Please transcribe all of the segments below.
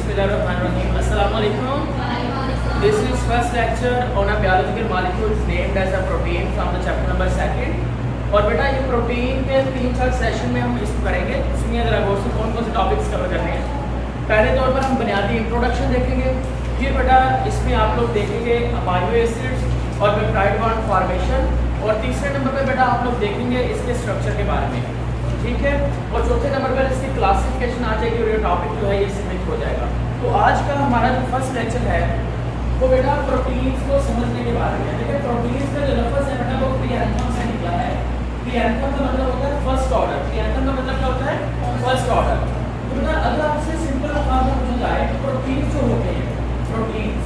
Bismillahirrahmanirrahim. Assalamualaikum. This is first lecture on a biological molecule named as a protein from the chapter number 2. और बेटा ये protein के 3-4 session में हम इसको करेंगे। सुनिए जरा गौर से कौन कौन से टॉपिक्स कवर करने हैं। पहले तौर पर हम बुनियादी इंट्रोडक्शन देखेंगे, फिर बेटा इसमें आप लोग देखेंगे अमाइनो एसिड्स और पेप्टाइड बॉन्ड फॉर्मेशन, और तीसरे नंबर पर बेटा आप लोग देखेंगे इसके स्ट्रक्चर के बारे में, ठीक है। और चौथे नंबर पर इसकी क्लासिफिकेशन आ जाएगी और ये टॉपिक जो है ये सिमिट हो जाएगा। तो आज का हमारा जो फर्स्ट लेक्चर है वो बेटा प्रोटीन्स को समझने के बारे में। देखिए प्रोटीन्स का जो लफ्ज़ है बेटा वो प्रियंथम से निकला है। प्रियंथम का मतलब होता है फर्स्ट ऑर्डर। प्रियंथम का मतलब क्या होता है? First order. तो बेटा अगर आपसे सिंपल लफ्ज़ में पूछा जाए प्रोटीन्स जो होते हैं, प्रोटीन्स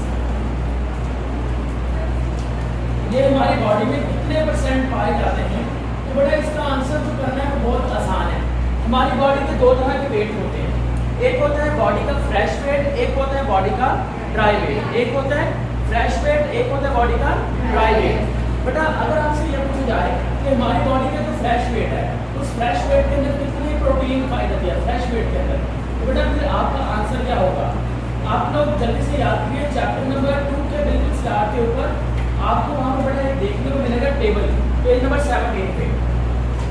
ये हमारी बॉडी में कितने परसेंट पाए जाते हैं, तो बेटा इसका आंसर जो करना है वो बहुत आसान है। हमारी बॉडी के दो तरह के वेट होते हैं, एक होता है बॉडी का फ्रेश वेट, एक होता है बॉडी का ड्राई वेट। एक होता है फ्रेश वेट, एक होता है बॉडी का ड्राई वेट। बेटा अगर आपसे ये पूछा जाए कि हमारी बॉडी का जो फ्रेश वेट है उस फ्रेश वेट के अंदर कितनी प्रोटीन पाई जाती है फ्रेश वेट के अंदर, तो बेटा फिर आपका आंसर क्या होगा? आप लोग जल्दी से याद करिए, चैप्टर नंबर 2 के बिल्कुल स्टार्ट के ऊपर आपको वहाँ पर बेटा देखने को मिलेगा टेबल, पेज नंबर 17 पे।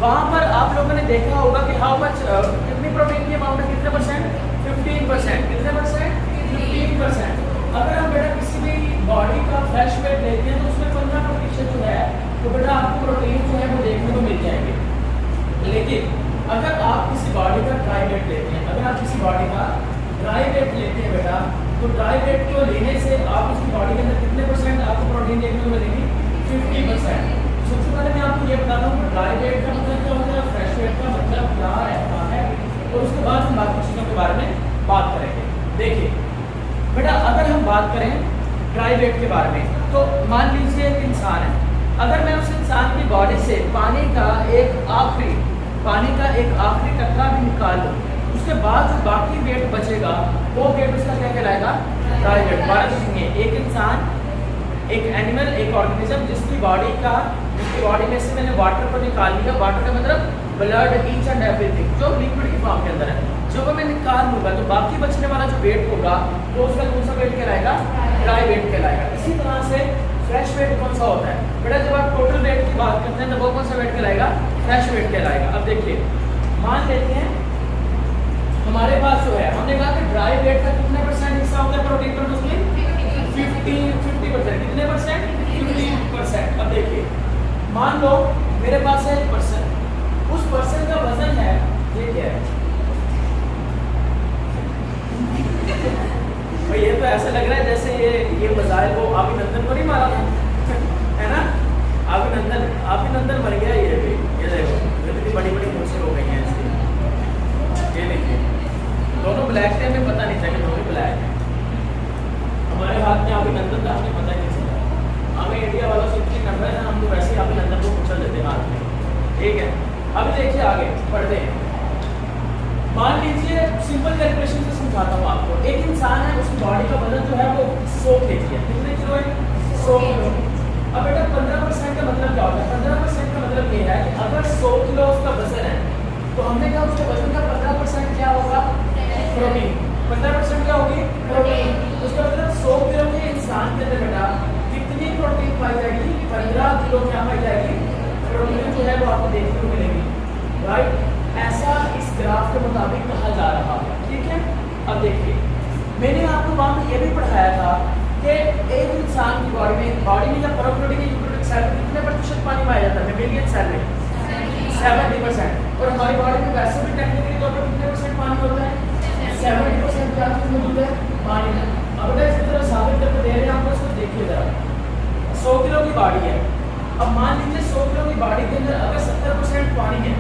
वहाँ पर आप लोगों ने देखा होगा कि हाउ मच कितनी प्रोटीन की अमाउंट है, कितने परसेंट? 15%। कितने परसेंट? 15%। अगर हम बेटा किसी भी बॉडी का फ्रेश वेट लेते हैं तो उसमें 15% जो है तो बेटा आपको प्रोटीन जो है वो देखने को मिल जाएंगे। लेकिन अगर आप किसी बॉडी का ड्राई वेट लेते हैं, अगर आप किसी बॉडी का ड्राई वेट लेते हैं बेटा, तो ड्राई वेट को लेने से आप उसकी बॉडी के अंदर कितने परसेंट आपको प्रोटीन देखने को मिलेगी? 50%। सबसे पहले मैं आपको ये बता दूं कि ड्राई वेट का मतलब क्या होता है, फ्रेश वेट का मतलब क्या रहता है, और उसके बाद हम बाकी चीज़ों के बारे में बात करेंगे। देखिए बेटा अगर हम बात करें ड्राई वेट के बारे में, तो मान लीजिए एक इंसान है, अगर मैं उस इंसान की बॉडी से पानी का एक आखिरी कतरा भी निकाल लूँ, उसके बाद जो बाकी वेट बचेगा वो वेट उसका क्या कहलाएगा? Dry weight. बात सुनिए, एक इंसान, एक एनिमल, एक ऑर्गेनिज्म जिसकी बॉडी में से मैंने वाटर को निकाल लिया, वाटर का मतलब ब्लड, ईच एंड एवरीथिंग जो लिक्विड की फॉर्म के अंदर है, जब मैं निकाल लूँगा तो बाकी बचने वाला जो वेट होगा तो उसका कौन सा वेट कहलाएगा? ड्राई वेट कहलाएगा। इसी तरह से फ्रेश वेट कौन सा होता है बेटा? जब आप टोटल वेट की बात करते हैं तो वो कौन सा वेट कहलाएगा? फ्रेश वेट कहलाएगा। अब देखिए मान लेते हैं हमारे पास जो है, हमने कहा कि ड्राई वेट का कितने परसेंट हिस्सा होता है प्रोटीन पर? मुस्लिम 50%। कितने परसेंट? 50%। अब देखिए मान लो मेरे पास है 1%, उस पर्सन का वजन है, ये क्या है भाई? ये तो ऐसा लग रहा है जैसे ये मजाइल को अभिनंदन को नहीं मारा था है ना? अभिनंदन मर गया ये भी। ये देखो इतनी बड़ी बड़ी मूछें हो गई हैं इसकी। ये देखिए दोनों ब्लैक थे, हमें पता नहीं था कि दोनों ब्लैक हैं। हमारे हाथ में अभिनंदन था, हमें पता ही नहीं चला। हमें इंडिया वालों से इतनी नफरत है, हम तो वैसे ही अभिनंदन को कुचल देते हैं हाथ में, ठीक है। अब देखिए आगे पढ़ते हैं। मान लीजिए सिंपल कैलकुलेशन से समझाता हूँ आपको। एक इंसान है, उसकी बॉडी का वजन जो है वो 100 kg है। कितने किलो है? 100 किलो। अब बेटा 15% का मतलब क्या होता है? 15% का मतलब ये है कि अगर 100 किलो उसका वजन है तो हमने कहा उसके वजन का 15% क्या होगा? प्रोटीन। 15% क्या होगी? प्रोटीन। उसका मतलब 100 किलो के इंसान के अंदर बेटा कितनी प्रोटीन पाई जाएगी? 15 किलो क्या पाई जाएगी? प्रोटीन जो है वो आपको देखने को मिलेगी, राइट? ऐसा इस ग्राफ के मुताबिक कहा जा रहा है, ठीक है। अब देखिए मैंने आपको वहाँ पे ये भी पढ़ाया था कि एक इंसान की बॉडी में या प्रोटीन यूनिट सेल में कितने प्रतिशत पानी पाया जाता है? मिलियन सेल में 70%। और हमारी बॉडी में वैसे भी टेक्निकली तौर पर कितने परसेंट पानी होता है? 70% क्या चीज़ मौजूद है? पानी। अब बेटा इसी तरह साबित करके दे रहे हैं आपको, इसको देखिए जरा। 100 किलो की बॉडी है, अब मान लीजिए 100 किलो की बॉडी के अंदर अगर 70% पानी है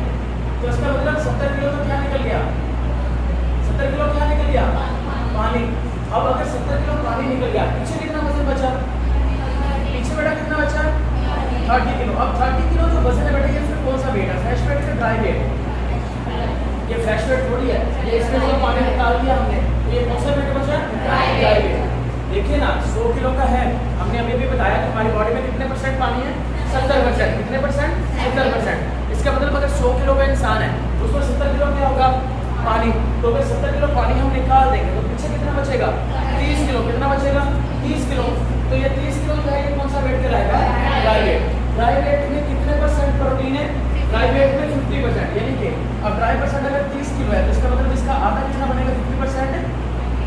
तो इसका मतलब 70 किलो तो क्या निकल गया? 70 किलो क्या निकल गया? पानी। अब अगर 70 किलो पानी निकल गया, पीछे कितना वजन बचा? पीछे बेटा कितना बचा? 30 किलो। अब 30 किलो जो वजन है बेटा ये इसमें कौन सा वेट है? फ्रेश वेट या ड्राई वेट? ये फ्रेश वेट थोड़ी है, ये इसमें जो पानी निकाल दिया हमने, तो ये कौन सा वेट बचा? Dry weight. देखिए ना 100 किलो का है, हमने अभी भी बताया कि हमारी बॉडी में कितने परसेंट पानी है? 70%। कितने परसेंट? 70%। इसका मतलब अगर 100 किलो का इंसान है तो उसको 70 किलो क्या होगा? पानी, तो अगर 70 किलो पानी हम निकाल देंगे तो पीछे कितना बचेगा? 30 किलो। कितना बचेगा? 30 किलो। तो ये 30 किलो जो है ये कौन सा वेट कहलाएगा? Dry wait. ड्राई वेट में कितने परसेंट प्रोटीन है? ड्राई वेट में 50%, यानी कि अब ड्राई परसेंट अगर 30 किलो है तो इसका मतलब इसका आधा कितना बनेगा? 50%,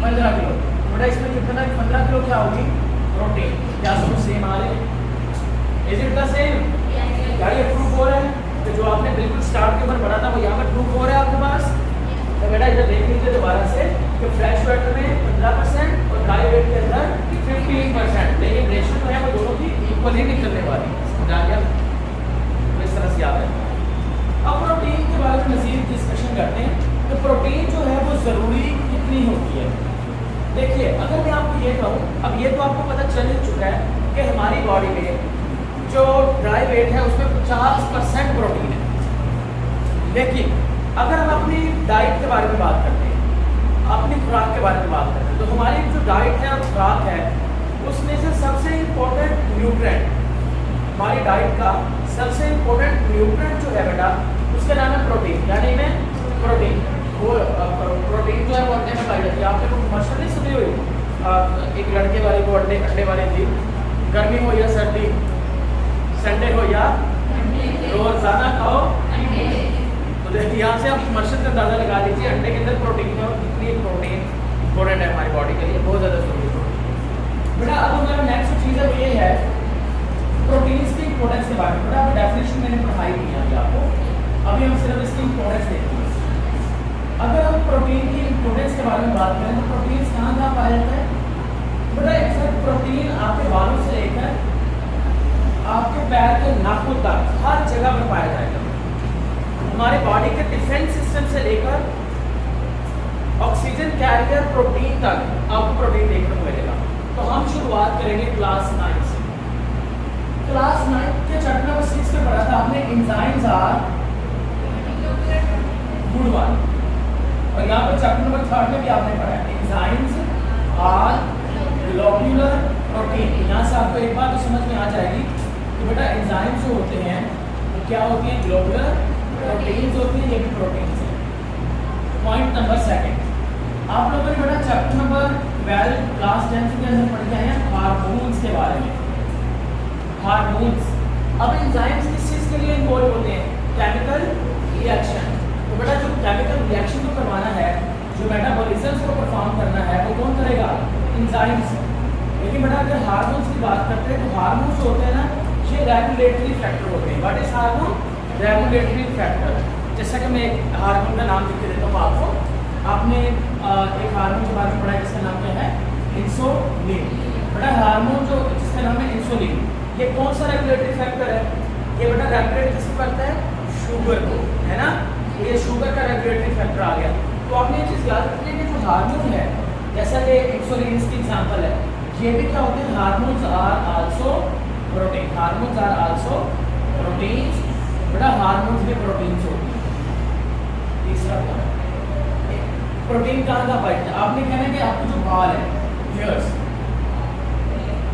15 किलो। बेटा इसमें कितना 15 किलो क्या होगी? प्रोटीन। क्या सब सेम आ रहे हैं? Is it the same? क्या ये प्रूफ हो रहा है कि जो आपने बिल्कुल स्टार्ट के ऊपर पढ़ा था वो यहाँ पर प्रूफ हो रहा है आपके पास? तो बेटा इधर देख लीजिए दोबारा से कि फ्रेश वाटर में 15% और ड्राई वेट के अंदर 15%, लेकिन रेशियो जो है वो दोनों की इक्वल ही निकलने वाली है। समझ आ गया? तो इस तरह से याद है। अब प्रोटीन के बारे में मज़ीद डिस्कशन करते हैं कि प्रोटीन जो है वो ज़रूरी कितनी होती है। देखिए अगर मैं आपको ये कहूँ, अब ये तो आपको पता चल ही चुका है कि हमारी बॉडी में जो ड्राई वेट है उसमें 50% प्रोटीन है। लेकिन अगर हम अपनी डाइट के बारे में बात करते हैं, अपनी खुराक के बारे में बात करते हैं, तो हमारी जो डाइट है और खुराक है उसमें से सबसे इम्पोर्टेंट न्यूट्रिएंट, हमारी डाइट का सबसे इम्पोर्टेंट न्यूट्रिएंट जो है बेटा उसका नाम है प्रोटीन। यानी में प्रोटीन, वो प्रोटीन जो है वो अंडे में पाई जाती है। आपने कोई कमर्शियल नहीं सुनी हुई? एक लड़के वाले को अंडे वाले थी, गर्मी हो या सर्दी, संडे हो या रोजाना खाओ। तो देखिए यहाँ से आप कमर्शियल का अंदाजा लगा लीजिए अंडे के अंदर प्रोटीन है और कितनी प्रोटीन इंपॉर्टेंट है हमारी बॉडी के लिए, बहुत ज़्यादा जरूरी है। बेटा अब हमारा नेक्स्ट चीज़ है वो ये है प्रोटीन्स की इंपॉर्टेंस के बारे में। बेटा अब डेफिनेशन मैंने पढ़ाई की है अभी आपको, अभी हम सिर्फ इसकी इंपॉर्टेंस देखते हैं। अगर हम प्रोटीन की इंपॉर्टेंस के बारे में बात करें तो प्रोटीन कहाँ पाया जाता है? बेटा एक प्रोटीन आपके बालों से लेकर आपके पैर के नाखून तक हर जगह पर पाया जाएगा। हमारे बॉडी के डिफेंस सिस्टम से लेकर ऑक्सीजन कैरियर प्रोटीन तक आपको प्रोटीन देखने को मिलेगा। तो हम शुरुआत करेंगे क्लास 9 से। क्लास 9 के चैप्टर नंबर 6 में पढ़ा था आपने एंजाइम्स आर गुड वन, और यहाँ पर चैप्टर नंबर 3 में भी आपने पढ़ा है एंजाइम्स आर ग्लोब्यूलर प्रोटीन। यहाँ से आपको एक बात तो समझ में आ जाएगी कि बेटा एंजाइम्स जो होते हैं वो क्या होती हैं? ग्लोबुलर प्रोटीन्स होती हैं, ये भी प्रोटीन्स हैं। पॉइंट नंबर 2 आप लोगों ने बेटा चैप्टर नंबर 12 क्लास 10 के अंदर पढ़ के आए हैं हार्मोन्स के बारे में। हार्मोन्स अब एंजाइम्स किस चीज़ के लिए इन्वॉल्व होते हैं? Chemical reaction. तो बेटा जो केमिकल रिएक्शन को करवाना है, जो मेटाबॉलिज्म को परफॉर्म करना है वो कौन करेगा? एंजाइम्स। लेकिन बेटा अगर हार्मोन्स की बात करते हैं तो हार्मोन्स जो होते हैं ना ये रेगुलेटरी फैक्टर होते हैं। What is hormone? Regulatory factor. जैसा कि मैं एक हार्मोन का नाम लिख के देता हूँ आपको, आपने एक हार्मोन के बारे में पढ़ा है जिसका नाम क्या है? इंसुलिन। बेटा हार्मोन जो जिसका नाम है इंसुलिन, ये कौन सा रेगुलेटरी फैक्टर है? ये बेटा रेगुलेट किसको करता है? शुगर को, है ना? ये शुगर का रेगुलेटरी फैक्टर आ गया। तो आपने ये चीज़ याद रखनी है कि जो हार्मोन है, जैसा कि इंसुलिन इसकी एग्जाम्पल है, ये भी क्या होते हैं? Hormones are also protein. Hormones are also proteins. बेटा हार्मोन्स भी प्रोटीन्स होती हैं। तीसरा प्रोटीन कहाँ पाई जाती है? आपने कहना है कि आपको जो बाल है हेयर्स,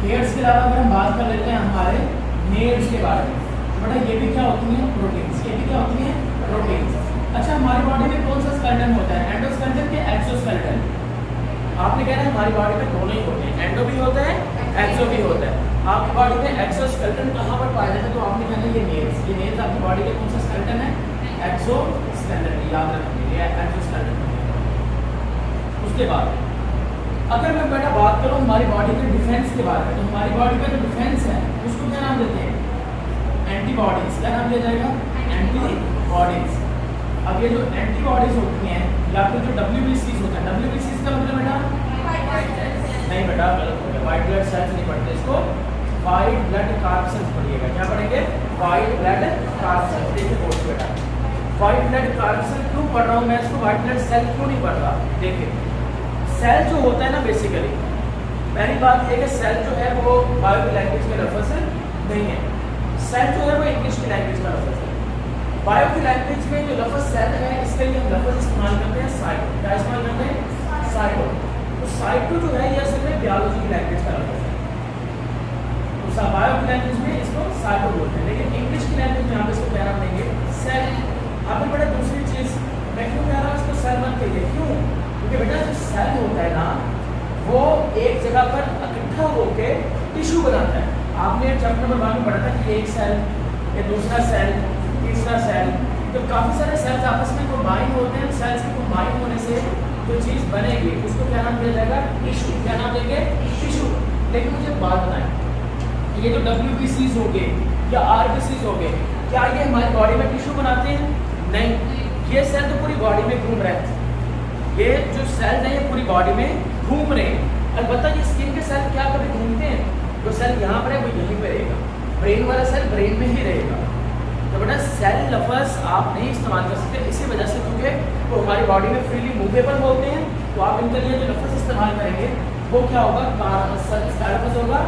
हेयर्स के अलावा अगर हम बात कर लेते हैं हमारे नेल्स के बारे में, तो बेटा ये भी क्या होती हैं? प्रोटीन्स। ये भी क्या होती हैं? प्रोटीन्स। अच्छा हमारी बॉडी में कौन सा स्केलेटन होता है? एंडोस्केलेटन के एक्सोस्केलेटन? आपने कहना है हमारी बॉडी में दोनों ही होते हैं, एंडो भी होता है, एक्सो भी होता है। आपकी बॉडी में एक्सोस्केलेटन कहाँ पर पाया जाता है? तो आपने कहना है ये नेल्स। ये नेल्स आपकी बॉडी के कौन सा स्केलेटन है? एक्सोस्केलेटन। याद रखिए ये एक्सोस्केलेटन। उसके बाद अगर मैं बेटा बात करूँ हमारी बॉडी के डिफेंस के बारे में, तो हमारी बॉडी का जो डिफेंस है उसको क्या नाम देते हैं? एंटीबॉडीज। क्या नाम दिया जाएगा? एंटीबॉडीज। अब ये जो एंटीबॉडीज होती हैं या फिर जो WBCs होता है, WBCs का मतलब बेटा नहीं बेटा गलत हो गया, वाइट ब्लड सेल्स नहीं पढ़ते इसको, वाइट ब्लड कार्सेल्स पढ़िएगा। क्या पढ़ेंगे? White blood corpuscles. देखिए बोर्ड बेटा वाइट ब्लड कार्सेल क्यों पढ़ रहा हूँ मैं इसको, वाइट ब्लड सेल क्यों नहीं पढ़ रहा? देखिए सेल जो होता है ना बेसिकली, पहली बात ये कि सेल जो है वो बायो की लैंग्वेज में लफ्ज़ नहीं है। सेल जो है वो इंग्लिश की लैंग्वेज का लफ्ज़ है। बायो की लैंग्वेज में जो लफ्ज़ सेल है इसके लिए हम लफ्ज़ इस्तेमाल करते हैं साइटो। क्या इस्तेमाल करते हैं? साइटो। तो साइटो जो है ये असल में बायोलॉजी की लैंग्वेज का लफ्ज़ है, तो बायो की लैंग्वेज में इसको साइटो बोलते हैं, लेकिन इंग्लिश की लैंग्वेज में आप इसको क्या नाम देंगे? सेल। आपने बड़ा दूसरी चीज़ मैं क्यों कह रहा हूँ इसको सेल मत कहिए, क्यों? क्योंकि बेटा जो सेल होता है ना वो एक जगह पर इकट्ठा होके टिश्यू बनाता है। आपने चैप्टर नंबर 1 में पढ़ा था कि एक सेल, ये दूसरा सेल, तीसरा सेल, तो काफ़ी सारे सेल्स आपस में कंबाइन होते हैं। सेल्स के कंबाइन होने से जो चीज़ बनेगी उसको क्या नाम दिया जाएगा? टिश्यू। क्या नाम देंगे? टिश्यू। लेकिन मुझे बात बताएं, ये जो WBCs हो गए या RBCs हो गए, क्या ये हमारी बॉडी में टिश्यू बनाते हैं? नहीं, ये सेल तो पूरी बॉडी में घूम रहे हैं। ये जो सेल है ये पूरी बॉडी में घूम रहे हैं। अलबत्ता ये स्किन के सेल क्या कभी घूमते हैं? जो सेल यहाँ पर है वो यहीं पर रहेगा, ब्रेन वाला सेल ब्रेन में ही रहेगा। तो बेटा सेल लफ्ज़ आप नहीं इस्तेमाल कर सकते इसी वजह से, क्योंकि वो हमारी बॉडी में फ्रीली मूवेबल होते हैं। तो आप इनके लिए जो लफ्ज़ इस्तेमाल करेंगे वो क्या होगा? लफ्ज़ होगा।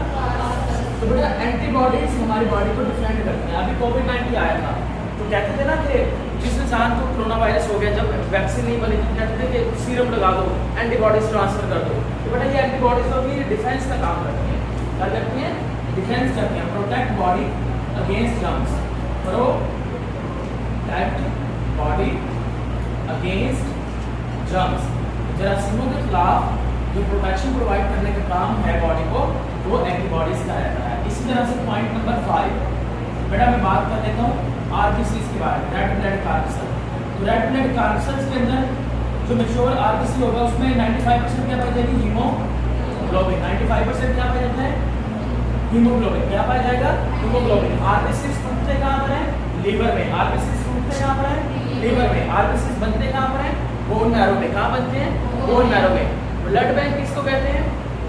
तो बेटा एंटीबॉडीज हमारी बॉडी को डिफेंड करते हैं। अभी कोविड-19 आया था तो कहते थे ना कि जिस इंसान को कोरोना वायरस हो गया, जब वैक्सीन नहीं बनी थी, कहते थे कि सीरम लगा दो, एंटीबॉडीज ट्रांसफर कर दो। तो बेटा ये एंटीबॉडीज होगी, ये डिफेंस का काम करती हैं। क्या करती हैं? डिफेंस करती हैं, protect body against germs. Protect body against germs. जरासीमों के खिलाफ जो प्रोटेक्शन प्रोवाइड करने का काम है बॉडी को, वो एंटीबॉडीज का रहता है। इसी तरह से पॉइंट नंबर 5 बेटा मैं बात कर देता हूँ RBCs के बारे में, रेड ब्लड कार्पसल। तो रेड ब्लड कार्पसल्स के अंदर जो मैच्योर RBC होगा उसमें 95% क्या पाई जाएगी? हीमोग्लोबिन। 95% क्या पाया जाता है? हीमोग्लोबिन। क्या पाया जाएगा? हीमोग्लोबिन। RBCs टूटते कहाँ पर है? लीवर में। RBCs टूटते कहाँ पर है? लीवर में। RBCs बनते कहाँ पर है? बोन मैरो में। कहाँ बनते हैं? बोन मैरो में। ब्लड बैंक किसको कहते हैं?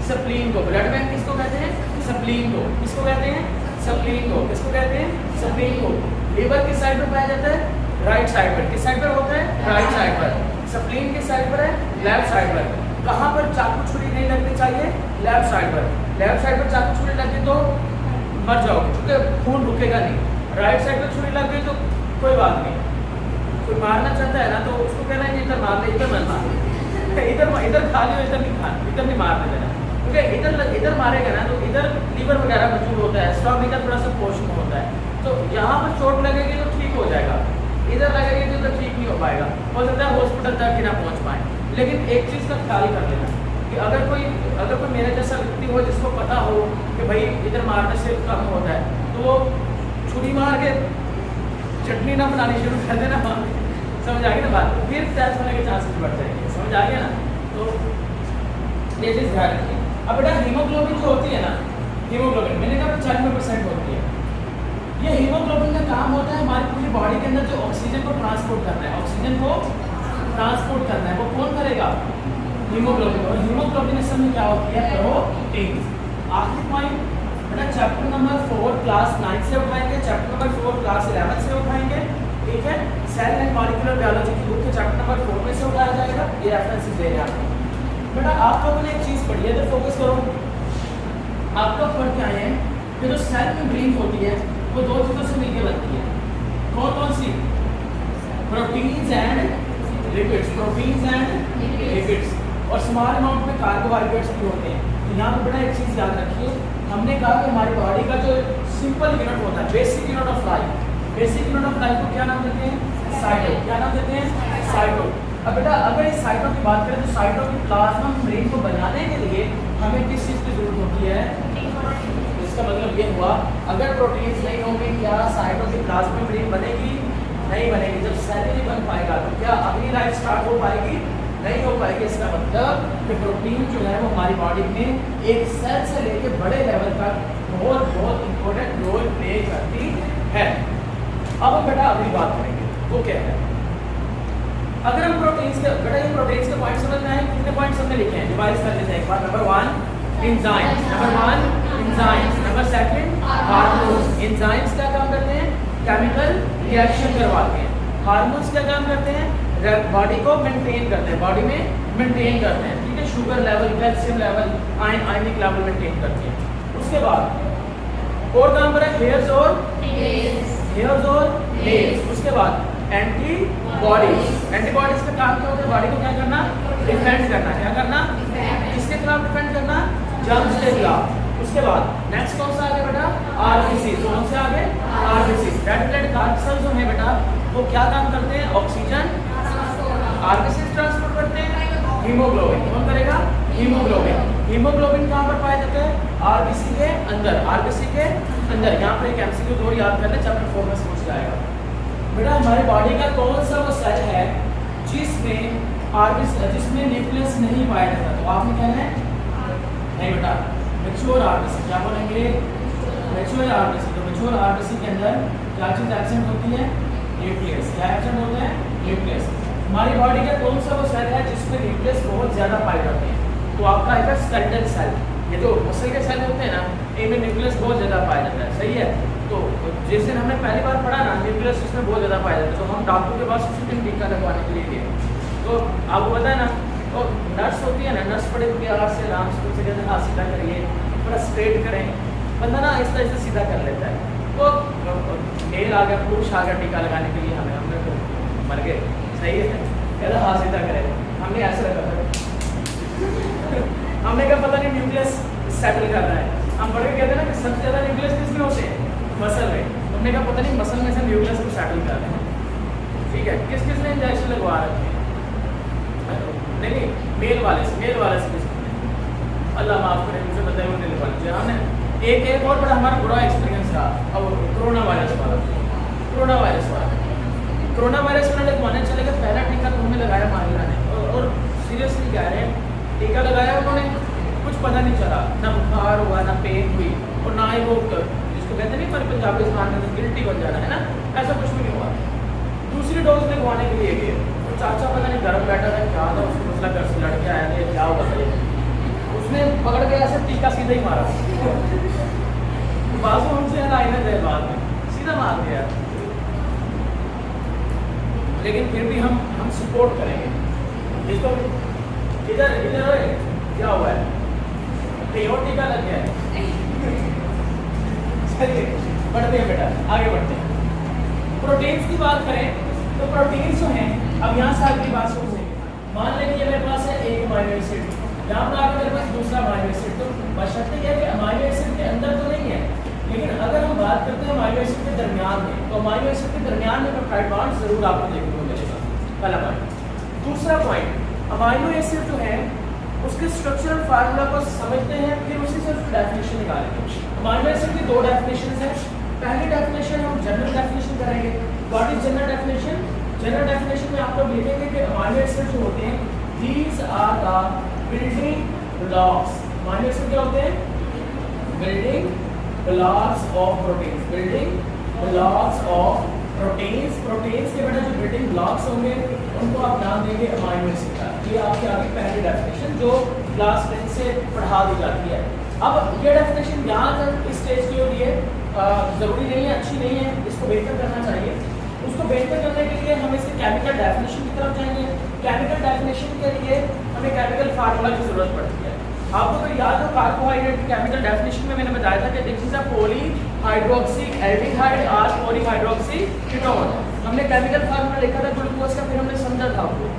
स्प्लीन को। ब्लड बैंक किसको कहते हैं? स्प्लीन को। किसको कहते हैं? स्प्लीन को। किसको कहते हैं? स्प्लीन को। लीवर किस साइड पर पाया जाता है? राइट साइड पर। किस साइड पर होता है? राइट साइड पर। स्प्लीन किस साइड पर है? लेफ्ट साइड पर। कहाँ पर चाकू छुरी नहीं लगनी चाहिए? लेफ्ट साइड पर। लेफ्ट साइड पर चाकू छुरी लगी तो मर जाओगे, क्योंकि खून रुकेगा नहीं। राइट साइड पर छुरी लग गई तो कोई बात नहीं, कोई मारना चाहता है ना तो उसको कहना है इधर मार ले, इधर मत मार, इधर खा लियो, इधर नहीं खा, इधर नहीं मारने देना, क्योंकि इधर मारेगा ना तो इधर लीवर वगैरह मौजूद होता है, स्टमक का थोड़ा सा पोर्शन होता है, तो यहाँ पर चोट लगेगी तो ठीक हो जाएगा, इधर लगेगी तो ठीक नहीं हो पाएगा, हो सकता है हॉस्पिटल तक ही ना पहुँच पाए। लेकिन एक चीज़ का ख्याल कर लेना कि अगर कोई मेरे जैसा व्यक्ति हो जिसको पता हो कि भाई इधर मारने से कम होता है, तो वो छुरी मार के चटनी ना बनानी शुरू कर देना, समझ आ गई ना बात, फिर टैच होने के चांसेस बढ़ जाएंगे, समझ आ गया ना। तो ये चीज़ ध्यान रखिए। अब बेटा हीमोग्लोबिन जो होती है ना, हीमोग्लोबिन मैंने कहा 95% होती है। ये हीमोग्लोबिन का काम होता है हमारी पूरी बॉडी के अंदर जो ऑक्सीजन को ट्रांसपोर्ट करना है, ऑक्सीजन को ट्रांसपोर्ट करना है, वो कौन करेगा? हीमोग्लोबिन। और हीमोग्लोबिन इस समय क्या होती है? प्रोटीन। आखिरी पॉइंट बेटा चैप्टर नंबर 4 क्लास 9 से उठाएंगे, चैप्टर नंबर 4 क्लास 11 से उठाएंगे, ठीक है। सेल एंड मॉलिक्यूलर बायोलॉजी की बुक के चैप्टर नंबर 4 में से उठाया जाएगा, ये रेफरेंसेस दे रहे हैं आपको। बेटा आप लोगों ने एक चीज़ पढ़ी है तो फोकस करो। आप लोग पढ़ के आए हैं कि जो सेल मेम्ब्रेन होती है वो दो चीज़ों से मिलकर बनती है, कौन कौन सी? Proteins and lipids, proteins and lipids, और स्मॉल अमाउंट में कार्बोहाइड्रेट्स भी होते हैं। तो यहाँ पर बेटा एक चीज़ याद रखिए, हमने कहा कि हमारी बॉडी का जो सिंपल यूनिट होता है, basic unit of life, basic unit of life को क्या नाम देते हैं? साइटो। क्या नाम देते हैं? साइटो। अब बेटा अगर इस साइटो की बात करें तो साइटो की प्लाज्मा मेम्ब्रेन को बनाने के लिए हमें किस चीज़ की जरूरत होती है? इसका मतलब ये हुआ अगर प्रोटीन्स नहीं होंगे क्या साइटो की प्लाज्मा मेम्ब्रेन बनेगी? नहीं बनेगी। जब सेल नहीं बन पाएगा तो क्या अगली लाइफ स्टार्ट हो पाएगी? नहीं हो पाएगी। इसका मतलब कि प्रोटीन जो है वो हमारी बॉडी में एक सेल से लेके बड़े लेवल तक बहुत इंपॉर्टेंट रोल प्ले करती है। अब हम बेटा अगली बात करेंगे, वो क्या है? अगर हम प्रोटीन्स के बेटा ये प्रोटीन्स के पॉइंट समझ में आए, कितने पॉइंट्स हमने लिखे हैं? डिवाइस कर लेते हैं एक बार। Number 1 enzymes, number 1 enzymes, number 2 hormones. Enzymes क्या काम करते हैं? केमिकल रिएक्शन करवाते हैं। हार्मोन्स क्या काम करते हैं? बॉडी को मेंटेन करते हैं, बॉडी में मेंटेन करते हैं, ठीक है। शुगर लेवल, कैल्शियम लेवल, आयनिक लेवल मेंटेन करते हैं। उसके बाद और काम करें हेयर्स और नेल्स। उसके बाद एंटीबॉडीज। एंटीबॉडीज का काम क्या होता है? बॉडी को क्या करना? डिफेंड करना। क्या करना? किसके खिलाफ डिफेंड करना? जर्म्स के खिलाफ। उसके बाद नेक्स्ट कौन सा आगे बेटा? आरबीसी। कौन से आगे? आरबीसी। रेड ब्लड कार्पसल्स जो है बेटा वो क्या काम करते हैं? ऑक्सीजन आरबीसी ट्रांसपोर्ट करते हैं हीमोग्लोबिन। कौन करेगा? हीमोग्लोबिन। हीमोग्लोबिन कहाँ पर पाया जाता है? आरबीसी के अंदर। आरबीसी के अंदर। यहाँ पर एक एमसीक्यू और याद कर ले, चैप्टर 4 में पूछ जाएगा। बेटा हमारी बॉडी का कौन सा वो सेल है जिसमें आरबीसी जिसमें न्यूक्लियस नहीं पाया जाता? तो आपने कहना है नहीं बेटा, मैच्योर आरबीसी। क्या बोलेंगे? Mature RBC. तो मैच्योर आरबीसी के अंदर क्या चीज एब्सेंट होती है? न्यूक्लियस। क्या एब्सेंट होता है? न्यूक्लियस। हमारी बॉडी का कौन सा वो सेल है जिसमें न्यूक्लियस बहुत ज्यादा पाए जाते हैं? तो आपका आएगा स्केलेटल सेल। ये जो मसल के सेल होते हैं ना, इनमें न्यूक्लियस बहुत ज्यादा पाया जाता है। सही है। तो जिस दिन हमने पहली बार पढ़ा ना, न्यूक्लियस इसमें बहुत ज्यादा पाया जाता है, तो हम डॉक्टर के पास उसी दिन टीका लगवाने के लिए गए। तो आपको पता है ना, तो नर्स होती है ना, नर्स बड़े प्यार से आराम से कुछ कहते हैं हाँ सीधा करिए, थोड़ा स्ट्रेट करें, बंदा ना आहिस्ता आहिस्ता सीधा कर लेता है। तो मेल आ गया, पुरुष आ गया टीका लगाने के लिए, हमने तो मर गए। सही है। कहता हाँ सीधा करें, हमने ऐसे रखा था हमने कहा पता नहीं न्यूक्लियस सेटल कर रहा है। हम बड़े कहते हैं ना कि सबसे ज़्यादा न्यूक्लियस किसमें होते हैं? मसल में। हमने कहा पता नहीं मसल में से न्यूक्लियस को सेटल कर रहे हैं। ठीक है। किस किस ने इंजेक्शन लगवा रखे हैं? नहीं, मेल वाले से किसने? अल्लाह माफ़ करे, मुझे बताया वो नहीं लगवा लीजिए। हमने एक और बड़ा हमारा बुरा एक्सपीरियंस रहा अब कोरोना वायरस वाला। कोरोना वायरस वाला लगवाने चले गए, पहला टीका तो हमें लगाया माहिरा ने, और सीरियसली कह रहे हैं टीका लगाया उन्होंने, कुछ पता नहीं चला, ना बुखार हुआ ना पेन हुई, और ना ही वो जिसको कहते नहीं पर पंजाबी जबान में गिल्टी बन जाना है ना, ऐसा कुछ भी नहीं हुआ। दूसरी डोज लगवाने के लिए गए, तो चाचा पता नहीं घर बैठा था, क्या था उसको मसला, घर से लड़के आए थे, क्या हुआ था, उसने पकड़ के ऐसे टीका सीधा ही मारा बाजू हमसे आईने दे बाद में सीधा मार दिया। लेकिन फिर भी हम सपोर्ट करेंगे इसको। इधर क्या हुआ है? कहीं और टीका लग गया है। चलिए बढ़ते हैं बेटा, आगे बढ़ते हैं। प्रोटीन्स की बात करें तो प्रोटीन्स जो हैं, अब यहाँ से आपकी बात सुनिए। मान लें कि मेरे पास है एक अमाइनो एसिड, यहाँ पर आगे मेरे पास दूसरा अमाइनो एसिड। तो बशर्ते यह कि अमाइनो एसिड के अंदर तो नहीं है, लेकिन अगर हम बात करते हैं अमाइनो एसिड के दरमियान में, तो अमाइनो एसिड के दरमियान में पेप्टाइड बॉन्ड जरूर आपको देखने को मिलेगा। पहला पॉइंट। दूसरा पॉइंट, अमाइनो एसिड जो है उसके स्ट्रक्चरल फार्मूला को समझते हैं, फिर उसी से उसकी डेफिनेशन निकालेंगे। अमाइनो एसिड की दो डेफिनेशन है। पहली डेफिनेशन हम जनरल डेफिनेशन करेंगे। What is general definition? General definition में आप लोग लिखेंगे कि अमाइनो एसिड जो होते हैं, these are the building blocks. Amino acid क्या होते हैं? Building blocks of proteins. Building blocks of proteins. Proteins के बेटा जो बिल्डिंग ब्लॉक्स होंगे उनको आप नाम देंगे अमाइनो एसिड का। ये आपके आगे पहली डेफिनेशन जो क्लास 10 से पढ़ा दी जाती है। अब ये डेफिनेशन यहाँ तक इस स्टेज के लिए ज़रूरी नहीं है, अच्छी नहीं है, इसको बेहतर करना चाहिए। उसको बेहतर करने के लिए हम इसके केमिकल डेफिनेशन की तरफ जाएंगे। केमिकल डेफिनेशन के लिए हमें केमिकल फार्मूला की जरूरत पड़ती है। आपको तो याद हो कार्बोहाइड्रेट की केमिकल डेफिनेशन में मैंने बताया था कि this is a polyhydroxy aldehyde और पॉलीहाइड्रोक्सी कीटोन। हमने केमिकल फार्मूला लिखा था ग्लूकोज का, फिर हमने समझा था आपको।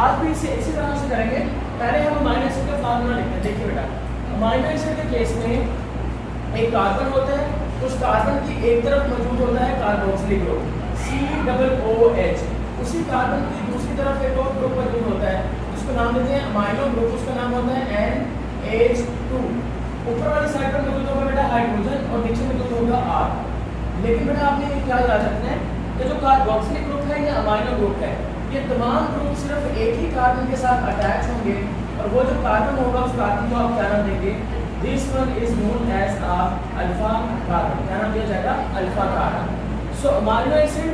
आज भी इसी तरह से करेंगे। पहले हम अमाइनो एसिड का फार्मूला लिखते हैं। देखिए बेटा, अमाइनो एसिड के केस में एक कार्बन होता है, उस कार्बन की एक तरफ मौजूद होता है कार्बोक्सिलिक ग्रुप COOH। उसी कार्बन की दूसरी तरफ एक और ग्रुप मौजूद होता है जिसको नाम देते हैं अमाइनो ग्रुप, उसका नाम होता है NH2। ऊपर वाली साइड पर मौजूद होगा बेटा हाइड्रोजन और नीचे मौजूद होगा R। लेकिन बेटा आपने क्या याद रखना है कि जो कार्बोक्सिलिक ग्रुप है या अमाइनो ग्रुप है, ये तमाम ग्रुप सिर्फ एक ही कार्बन के साथ अटैच होंगे, और वो जो कार्बन होगा उस कार्बन को आप क्या नाम देंगे? This one is known as alpha carbon. क्या नाम दिया जाएगा? Alpha carbon. So amino acid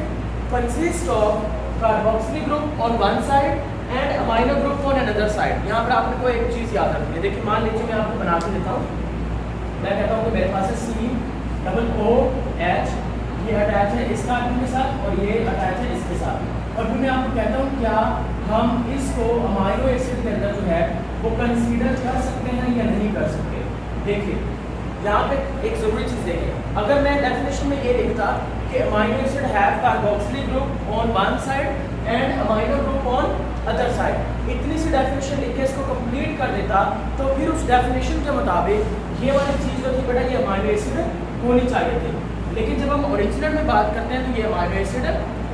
consist of carboxylic group on one side and amino group on another side. यहाँ पर आपको एक चीज़ याद रखनी है। देखिए मान लीजिए मैं आपको बना के देता हूँ। मैं कहता हूँ कि मेरे पास है COOH, ये अटैच है इस कार्बन के साथ और ये अटैच है इसके साथ। और फिर मैं आपको कहता हूँ क्या हम इसको अमाइनो एसिड के अंदर जो है वो कंसीडर कर सकते हैं या नहीं कर सकते। देखिए यहाँ पे एक ज़रूरी चीज़ देखिए, अगर मैं डेफिनेशन में ये लिखता कि amino acid have carboxylic group on one side and amino group on other side, इतनी सी डेफिनेशन लिख के इसको कंप्लीट कर देता, तो फिर उस डेफिनेशन के मुताबिक ये वाली चीज़ जो थी बेटा ये अमाइनो एसिड होनी चाहिए थी। लेकिन जब हम ओरिजिनल में बात करते हैं तो ये अमाइनो एसिड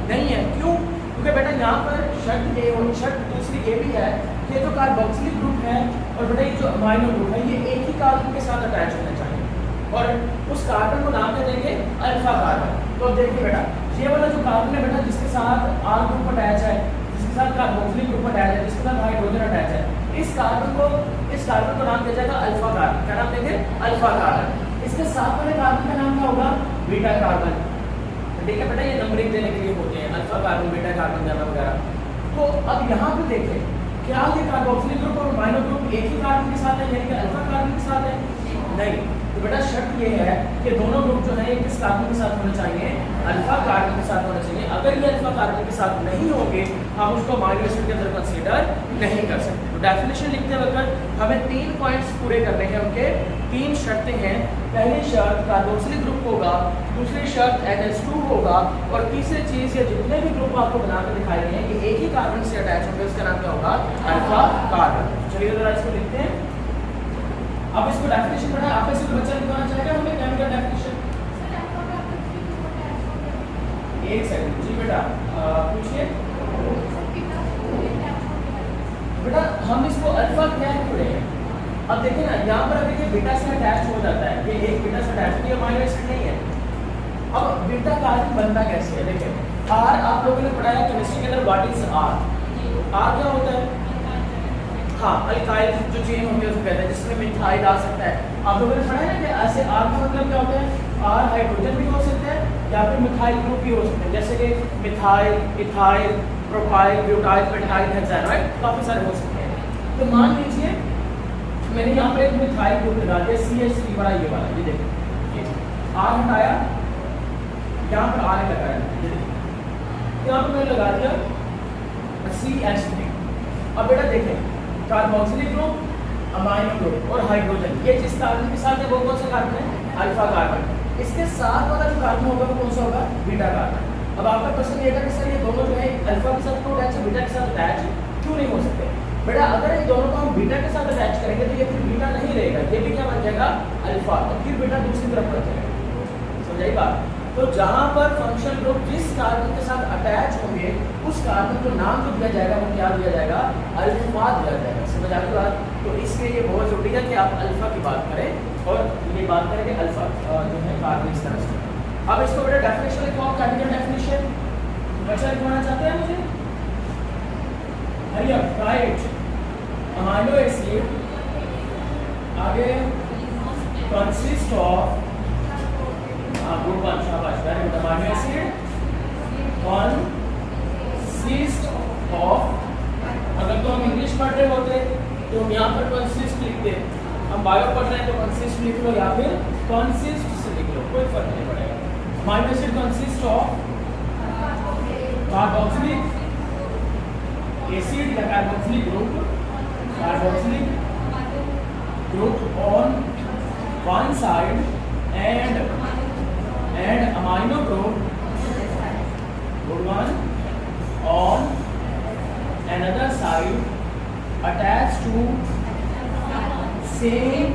नहीं है। क्यों? क्योंकि बेटा यहाँ पर शर्त ये और शर्त दूसरी ये भी है कि जो कार्बोक्सिलिक ग्रुप है और बेटा ये जो अमाइनो ग्रुप है ये एक ही कार्बन के साथ अटैच होना चाहिए, और उस कार्बन को नाम दे देंगे अल्फा कार्बन। तो अब देखिए बेटा ये वाला जो कार्बन है बेटा जिसके साथ आर ग्रुप अटैच है, जिसके साथ कार्बोक्सिलिक ग्रुप अटैच है, जिसके साथ हाइड्रोजन अटैच है, इस कार्बन को नाम दिया जाएगा अल्फा कार्बन। क्या नाम देंगे? Alpha carbon. इसके साथ वाले कार्बन का नाम क्या होगा? Beta carbon. ठीक है बेटा, ये नंबरिंग देने के लिए होते हैं alpha carbon, beta carbon, gamma वगैरह। तो अब यहाँ पे देखें क्या ये कार्बोक्सिलिक ग्रुप और अमाइनो ग्रुप एक ही कार्बन के साथ है, यानी कि अल्फा कार्बन के साथ है? नहीं। तो बेटा शर्त ये है कि दोनों ग्रुप जो है ये किस कार्बन के साथ होने चाहिए? अल्फा कार्बन के साथ होना चाहिए। अगर ये अल्फा कार्बन के साथ नहीं होंगे हम उसको अमाइनो एसिड के अंदर कंसीडर नहीं कर सकते। तो डेफिनेशन लिखते वक्त हमें 3 पॉइंट्स पूरे करने हैं, उनके 3 शर्तें हैं। पहली शर्त कार्बोक्सिलिक ग्रुप होगा, दूसरी शर्त NH2 होगा, और तीसरी चीज ये जितने भी ग्रुप आपको बनाकर दिखाए गए हैं कि एक ही कार्बन से अटैच होंगे, उसका नाम क्या होगा? Alpha carbon. चलिए जरा इसको लिखते हैं। अब इसको डेफिनेशन पढ़ा, आप इसको बच्चा लिखवाना चाहेगा हमें केमिकल डेफिनेशन? एक सेकंड जी बेटा, पूछिए बेटा। हम इसको अल्फा क्या पढ़े हैं? अब देखिए ना यहाँ पर अगर ये बीटा से अटैच हो जाता है, ये एक बीटा से अटैच है, ये अमाइनो एसिड नहीं है। अब बीटा कार्बन बनता कैसे है? देखिए आर आप लोगों ने पढ़ाया केमिस्ट्री के अंदर, व्हाट इज आर? आर क्या होता है? हाँ, अल्काइल जो चेन होती है उसको कहते हैं, जिसमें मिथाइल आ सकता है। आप लोगों ने पढ़ा है ना कि ऐसे आर का मतलब क्या होता है? आर हाइड्रोजन भी हो सकता है या फिर मिथाइल ग्रुप भी हो सकते हैं, जैसे कि methyl, ethyl, propyl, butyl, pentyl, hexyl, right? काफी सारे हो सकते हैं। तो मान लीजिए मैंने यहाँ पर एक मिथाइल ग्रुप लगा दिया, CH3 वाला, ये वाला, ये देखिए आर हटाया, यहाँ पर आर लगाया, ये देखिए यहाँ पर मैंने लगा दिया CH3। अब बेटा देखें कार्बोक्सिलिक ग्रुप, अमाइनो ग्रुप और हाइड्रोजन, ये जिस कार्बन के साथ है वो कौन सा कार्बन है? Alpha carbon. इसके साथ वाला जो कार्बन होगा वो कौन सा होगा? Beta carbon. अब आपका क्वेश्चन ये था कि सर ये दोनों जो है अल्फा के साथ क्यों अटैच है, बीटा के साथ अटैच क्यों नहीं हो सकते? बेटा अगर इन दोनों को हम बीटा के साथ अटैच करेंगे तो ये फिर बीटा नहीं रहेगा, ये भी क्या बन जाएगा? अल्फा, और फिर बीटा दूसरी तरफ बढ़ जाएगा। समझाई बात? तो जहां पर फंक्शन ग्रुप जिस कार्बन के साथ अटैच होंगे उस कार्बन को नाम जो दिया जाएगा वो क्या दिया जाएगा? अल्फा दिया जाएगा। समझ आ गई बात? तो इसलिए ये बहुत जरूरी है कि आप अल्फा की बात करें और ये बात करें कि अल्फा जो है कार्बन इस तरह से। अब इसको बेटा डेफिनेशन लिखवाओ, केमिकल डेफिनेशन। बच्चा लिखवाना चाहते हैं मुझे? Hurry up, right. Amino acid आगे कंसिस्ट ऑफ ग्रुप 1, शाबाश, very good. Amino acid consist of, अगर तो हम इंग्लिश पढ़ रहे होते तो हम यहाँ पर कंसिस्ट लिखते, हम बायो पढ़ रहे हैं तो कंसिस्ट लिख लो या फिर कंसिस्ट से लिख लो, कोई फर्क नहीं पड़ेगा। Amino acid consist of carboxylic acid या carboxylic group on one side and amino group, good one, on another side attached to same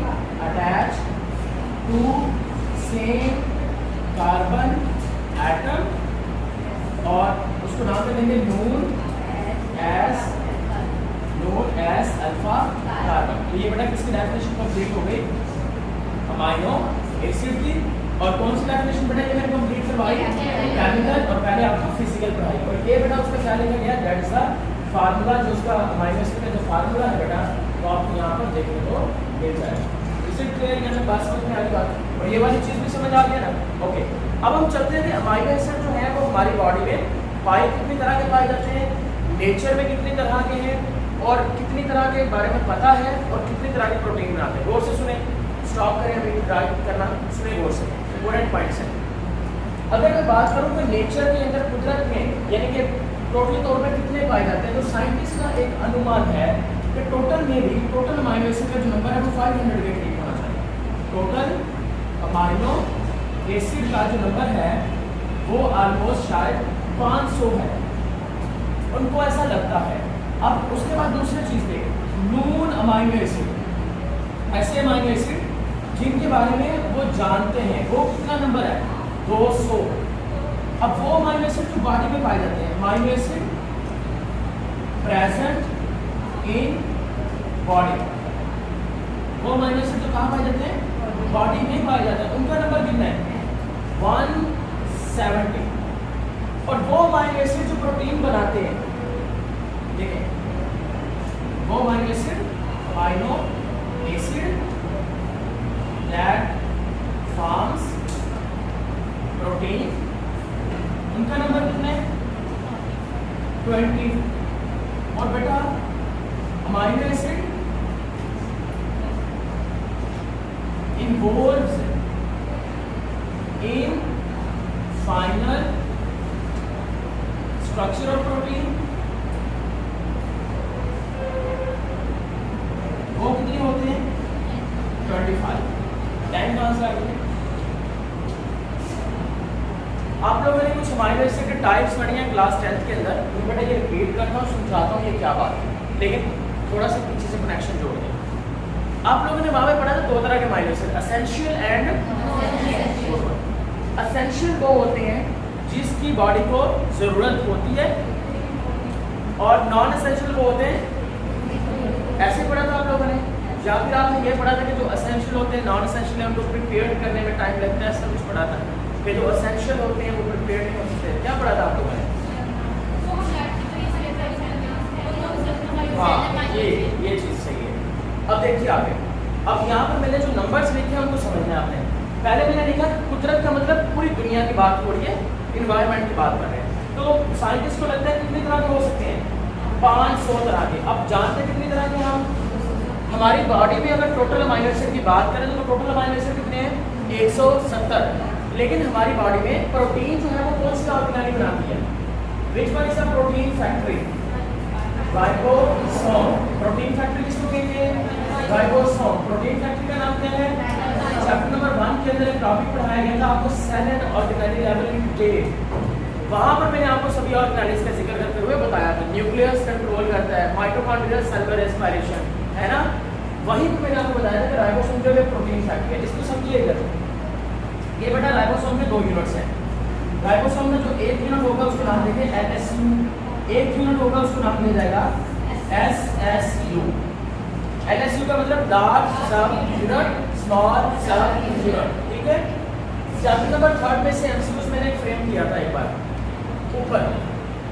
carbon atom, और उसको नाम दे देंगे known as अल्फा कार्बन। तो ये बेटा किसकी डेफिनेशन कंप्लीट हो गई? अमाइनो एसिड की। और कौन सी डेफिनेशन बेटा ये मैंने कंप्लीट करवाई? केमिकल, और पहले आपको फिजिकल पढ़ाई। और ये बेटा उसका क्या लिखा गया? दैट इज द फार्मूला, जो उसका अमाइनो एसिड का जो फार्मूला है बेटा वो आपको यहाँ पर देखने को मिल जाएगा। Is it clear? यहाँ बस में आई बात, और ये वाली चीज़ भी समझ आ गया ना? ओके, अब हम चलते हैं कि अमाइनो एसिड जो है वो हमारी बॉडी में कितनी तरह के पाए जाते हैं, नेचर में कितनी तरह के हैं, और कितनी तरह के बारे में पता है, और कितनी तरह के प्रोटीन बनाते हैं। गौर से सुने, स्टॉप करें अभी ड्राइव करना, सुने गौर से, इंपॉर्टेंट पॉइंट्स हैं। अगर मैं बात करूँ तो नेचर के अंदर, कुदरत में, यानी कि टोटल तौर पर कितने पाए जाते हैं, तो साइंटिस्ट का एक अनुमान है कि टोटल में भी टोटल अमाइनो एसिड का जो नंबर है वो 500 के करीब होना चाहिए। टोटल अमाइनो एसिड का जो नंबर है वो ऑलमोस्ट शायद 500 है, उनको ऐसा लगता है। अब उसके बाद दूसरी चीज़ देखें, नून अमाइनो एसिड, ऐसे अमाइनो एसिड जिनके बारे में वो जानते हैं, वो कितना नंबर है? 200। अब वो अमाइनो एसिड जो बॉडी में पाए जाते हैं, amino acid present in body. वो अमीनो एसिड जो कहाँ पाए जाते हैं? बॉडी में पाए जाते हैं। उनका नंबर कितना है? 170। और वो अमीनो एसिड जो प्रोटीन बनाते हैं, देखें, वो amino acid that forms protein, उनका नंबर कितना है? 20। और बेटा amino acid involves in final structure of protein, वो कितने होते हैं? 25। टाइम कहाँ से आ गया? आप लोगों ने कुछ अमीनो एसिड के टाइप्स पढ़ी हैं क्लास 10th के अंदर। मैं बेटा ये रिपीट करता हूँ, समझाता हूँ ये क्या बात है, लेकिन थोड़ा सा पीछे से कनेक्शन जोड़ दें। आप लोगों ने वहाँ पे पढ़ा था दो तरह के amino acid, essential and essential वो होते हैं जिसकी बॉडी को ज़रूरत होती है, और नॉन एसेंशियल वो होते हैं, ऐसे पढ़ा था आप लोगों ने, या फिर आपने ये पढ़ा था कि जो एसेंशियल होते हैं, नॉन एसेंशियल है उनको प्रिपेयर करने में टाइम लगता है, ऐसा कुछ पढ़ा था कि जो एसेंशियल होते हैं वो प्रिपेयर नहीं हो सकते। क्या पढ़ा था आप लोगों ने? हाँ, ये चीज़ सही है। अब देखिए आगे, अब यहाँ पर मैंने जो नंबर्स लिखे हैं उनको समझना है आपने। पहले मैंने लिखा कुदरत का मतलब पूरी दुनिया की बात हो रही है, इन्वायरमेंट की बात कर रहे हैं। तो साइंटिस्ट को लगता है कितनी तरह के हो सकते हैं? 500 तरह के। अब जानते हैं कितनी तरह के हम? हमारी बॉडी में अगर टोटल अमीनो एसिड की बात करें तो टोटल अमीनो एसिड कितने हैं? 170। लेकिन हमारी बॉडी में प्रोटीन जो है वो कौन सी ऑर्गेनाइज बनाती है? Which one is a protein factory? Ribosome. Protein factory किसको कहते हैं? राइबोसोम। प्रोटीन फैक्ट्री का नाम क्या है? चैप्टर नंबर 1 के अंदर एक टॉपिक पढ़ाया गया था आपको, cell and organelle level in detail. वहां पर मैंने आपको सभी ऑर्गेनेल्स का जिक्र करते हुए बताया था। न्यूक्लियस कंट्रोल करता है, माइटोकॉन्ड्रियल सेल रेस्पिरेशन, है ना। वहीं पर मैंने आपको बताया था कि राइबोसोम जो है प्रोटीन फैक्ट्री है। इसको समझिए इधर, ये बेटा राइबोसोम में 2 यूनिट्स हैं। राइबोसोम में जो एक यूनिट होगा उसको नाम देंगे LSU, एक यूनिट होगा उसको नाम दिया जाएगा SSU। LSU का मतलब लार्ज सब यूनिट, स्मॉल सब यूनिट, ठीक है। चैप्टर नंबर 3 में से एमसीक्यूज मैंने फ्रेम किया था एक बार ऊपर।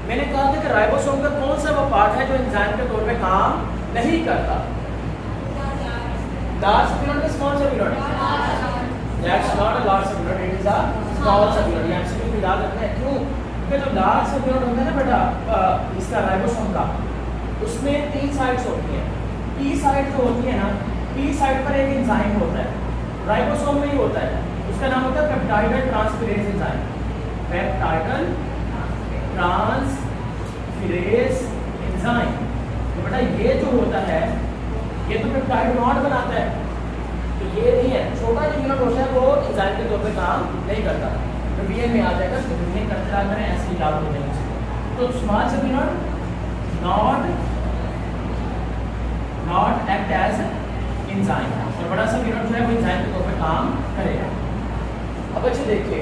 मैंने कहा था कि राइबोसोम का कौन सा वो पार्ट है जो एंजाइम के तौर पे काम नहीं करता? लार्ज सब यूनिट या small sub unit? That's not a large सब unit, it is a small sub unit. ये एमसीक्यू में याद रखना है। क्यों? क्योंकि जो लार्ज सब यूनिट होता है ना बेटा इसका राइबोसोम का, उसमें 3 साइड्स होती हैं। पी साइड जो होती है ना, पी साइड पर एक एंजाइम होता है, राइबोसोम में ही होता है, उसका नाम होता है peptidyl transferase enzyme. Peptidyl transferase enzyme. तो बेटा ये जो होता है ये तो पेप्टाइड बॉन्ड बनाता है, तो ये नहीं है। छोटा जो यूनिट होता है वो एंजाइम के तौर पे काम नहीं करता, तो वीएन में आ जाएगा, तो वीएन करते रहा करें, ऐसे ही लागू हो जाएगा। तो small sub unit not act as enzyme, और बड़ा सा यूनिट जो है वो एंजाइम के तौर पे काम करेगा। अब अच्छे देखिए,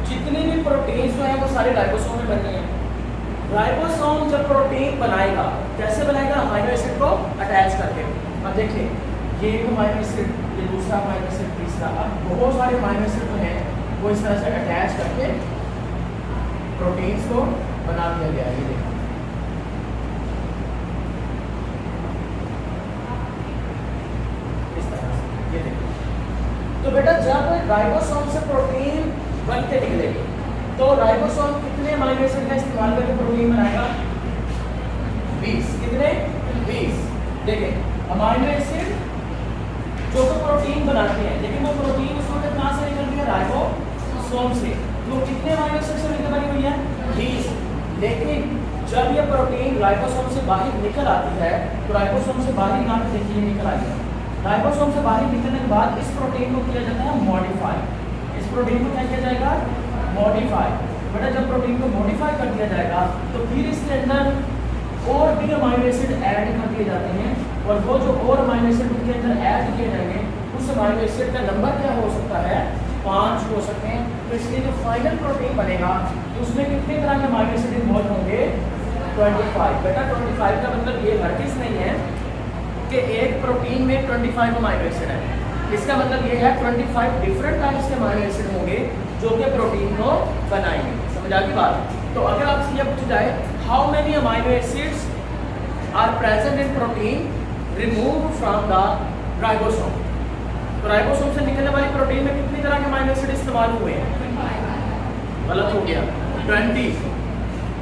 जितने भी प्रोटीन्स जो है वो सारे राइबोसोम में बनने हैं। राइबोसोम जब प्रोटीन बनाएगा, कैसे बनाएगा? अमीनो एसिड को अटैच करके। अब देखिए, ये एक अमीनो एसिड, ये दूसरा अमीनो एसिड, तीसरा, अब बहुत सारे अमीनो एसिड जो हैं वो इस तरह से अटैच करके प्रोटीन्स को बना दिया गया है। ये देखो, ये देखो। तो बेटा जब राइबोसोम से प्रोटीन बन के निकलेगी तो राइबोसोम कितने अमीनो एसिड का इस्तेमाल करके प्रोटीन बनाएगा? 20। कितने? 20। देखें, अमीनो एसिड जो तो प्रोटीन बनाते हैं, लेकिन वो प्रोटीन उस वक्त कहाँ से निकलती है? राइबोसोम से। तो कितने अमीनो एसिड से मिलकर बनी हुई है? 20। लेकिन जब ये प्रोटीन राइबोसोम से बाहर निकल आती है तो राइबोसोम से बाहर यहाँ पे देखिए निकल आई है। राइबोसोम से बाहर निकलने के बाद इस प्रोटीन को किया जाता है मॉडिफाई। इस प्रोटीन को क्या किया जाएगा? मॉडिफाई। बेटा जब प्रोटीन को मॉडिफाई कर दिया जाएगा तो फिर इसके अंदर और भी अमीनो एसिड ऐड कर दिए जाते हैं, और वो जो और अमीनो एसिड उनके अंदर ऐड किए जाएंगे उस अमीनो एसिड का नंबर क्या हो सकता है? 5 हो सकते हैं। तो इसलिए जो फाइनल प्रोटीन बनेगा तो उसमें कितने तरह के अमीनो एसिड इन्वॉल्व होंगे? 25। बेटा 25 का मतलब ये हरगिज़ नहीं है कि एक प्रोटीन में 25 अमाइनो एसिड है। इसका मतलब ये है 25 डिफरेंट टाइप्स के अमाइनो एसिड होंगे जो कि प्रोटीन को बनाएंगे। समझ आ गई बात? तो अगर आपसे ये पूछा जाए how many amino acids are present in protein remove from the ribosome, तो राइबोसोम से निकलने वाली प्रोटीन में कितनी तरह के अमाइनो एसिड इस्तेमाल हुए हैं? गलत हो गया, 20।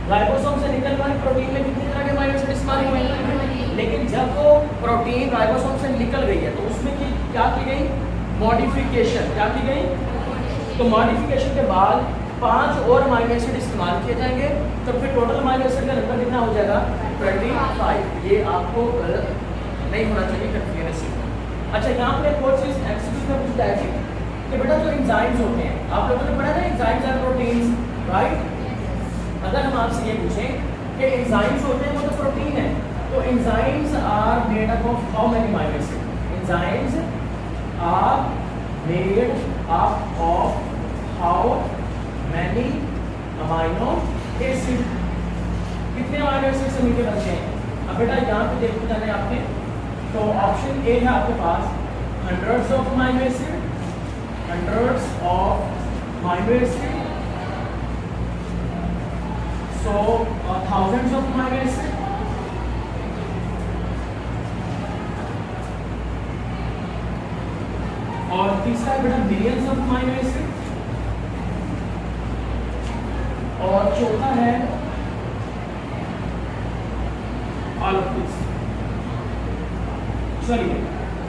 राइबोसोम से निकलने वाली प्रोटीन में कितनी तरह के अमाइनो एसिड इस्तेमाल हुए हैं? लेकिन जब वो प्रोटीन राइबोसोम से निकल गई है तो उसमें क्या की गई? मॉडिफिकेशन। क्या की गई? तो मॉडिफिकेशन के बाद 5 और अमाइनो एसिड इस्तेमाल किए जाएंगे, तो फिर टोटल अमाइनो एसिड का नंबर कितना हो जाएगा? 25। ये आपको गलत नहीं होना चाहिए, कन्फ्यूजन। अच्छा, यहाँ पर एक और चीज़ एक्सक्यूज में पूछा जाएगी कि बेटा जो एंजाइम्स होते हैं, आप लोगों ने पढ़ा ना एंजाइम्स एंड प्रोटीन्स, राइट? अगर हम आपसे ये पूछें कि एंजाइम्स होते हैं वो तो प्रोटीन है, तो enzymes are made up of how many amino acid? Enzymes are made up of how many amino acid? कितने अमाइनो एसिड से मिलकर बनते हैं? अब बेटा यहाँ पे देखो जाने आपने, तो ऑप्शन ए है आपके पास hundreds of amino acid, hundreds of amino acid, so thousands of amino acid, और तीसरा है बेटा मिलियंस ऑफ अमाइनो एसिड, और चौथा है ऑल ऑफ दिस। चलिए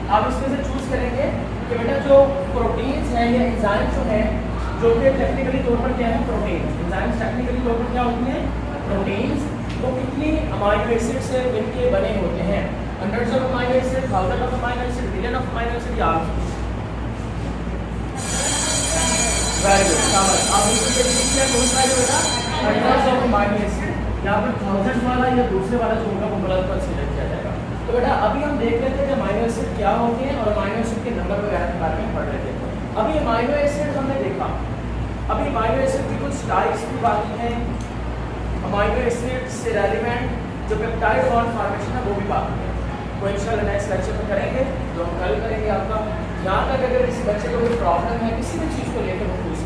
आप इसमें से चूज करेंगे कि बेटा जो प्रोटीन्स हैं या एंजाइम्स जो हैं, जो कि टेक्निकली तौर पर क्या है? प्रोटीन्स। एंजाइम्स टेक्निकली तौर पर क्या होती हैं? प्रोटीन्स। वो कितनी अमाइनो एसिड से मिलके बने होते हैं? Hundreds of amino acid, thousand of amino acid, million of amino acid, या वेरी गुड, शाबाश। आप बिल्कुल सही किया। कौन सा है बेटा? Hundreds of amino acid. यहाँ पर थाउजेंड वाला या दूसरे वाला जो होगा वो गलत पर सिलेक्ट किया जाएगा। तो बेटा अभी हम देख लेते हैं कि अमाइनो एसिड क्या होते हैं और अमाइनो एसिड के नंबर वगैरह के बारे में पढ़ लेते हैं। अभी अमाइनो एसिड हमने देखा, अभी अमाइनो एसिड की कुछ टाइप्स भी बाकी हैं। अमाइनो एसिड से रेलिवेंट जो पेप्टाइड बॉन्ड फॉर्मेशन है वो भी बाकी है, वो इंशाल्लाह नेक्स्ट लेक्चर में करेंगे, जो हम कल करेंगे। आपका यहाँ तक अगर किसी बच्चे को कोई प्रॉब्लम है किसी भी चीज़ को लेकर वो पूछ